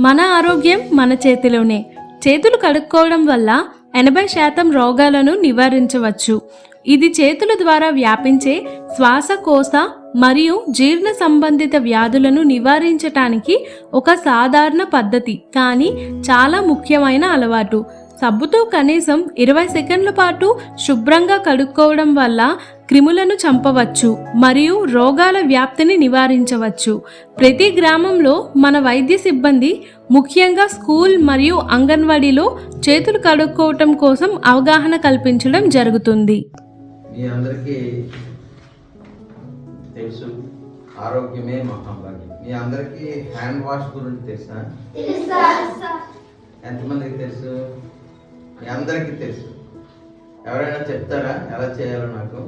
మన ఆరోగ్యం మన చేతిలోనే. చేతులు కడుక్కోవడం వల్ల 80% రోగాలను నివారించవచ్చు. ఇది చేతుల ద్వారా వ్యాపించే శ్వాసకోశ మరియు జీర్ణ సంబంధిత వ్యాధులను నివారించటానికి ఒక సాధారణ పద్ధతి, కానీ చాలా ముఖ్యమైన అలవాటు. సబ్బుతో కనీసం 20 సెకండ్ల పాటు శుభ్రంగా కడుక్కోవడం వల్ల క్రిములను చంపవచ్చు మరియు రోగాల వ్యాప్తిని నివారించవచ్చు. ప్రతి గ్రామంలో మన వైద్య సిబ్బంది, ముఖ్యంగా స్కూల్ మరియు అంగన్వాడీలో చేతులు కడుక్కోవటం కోసం అవగాహన కల్పించడం జరుగుతుంది. మీ అందరికీ తెలుసు, ఆరోగ్యమే మహాభాగ్యం. మీ అందరికీ హ్యాండ్ వాష్ గురించి తెలుసా? ఎంతమందికి తెలుసు? మీ అందరికీ తెలుసు. ఎవరైనా చెప్తారా ఎలా చేయాలో? నాకు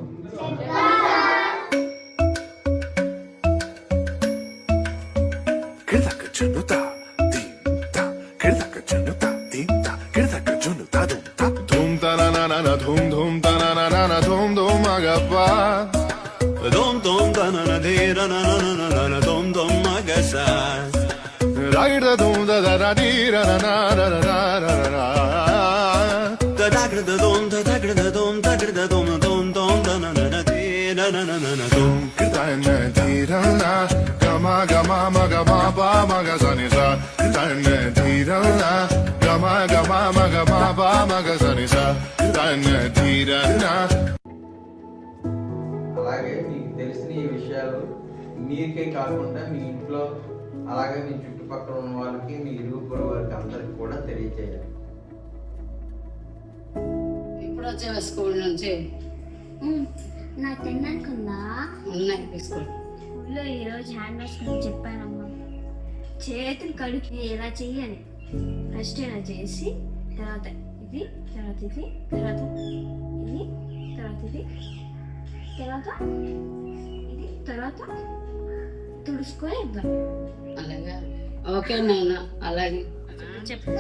అలాగే మీకు తెలిసిన ఈ విషయాలు మీకే కాకుండా మీ ఇంట్లో, అలాగే మీ చుట్టుపక్కల ఉన్న వాళ్ళకి, మీ ఇరుగు పొరుగు వారికి అందరికి కూడా తెలియచేయాలి. ఇప్పుడు వచ్చావా స్కూల్ నుంచి? నాకు తిన్నాకుందా ఉన్నాయి స్కూల్. స్కూల్లో ఈరోజు హ్యాండ్ వాష్ గురించి చెప్పానమ్మా. చేతులు కడుక్కి ఎలా చెయ్యాలి, ఫస్ట్ ఇలా చేసి తర్వాత ఇది, తర్వాత ఇది, తర్వాత ఇది, తర్వాత ఇది, తర్వాత ఇది, తర్వాత తుడుచుకొని ఇవ్వాలి. అలాగా? ఓకే నాన్న, అలాగే చెప్పు.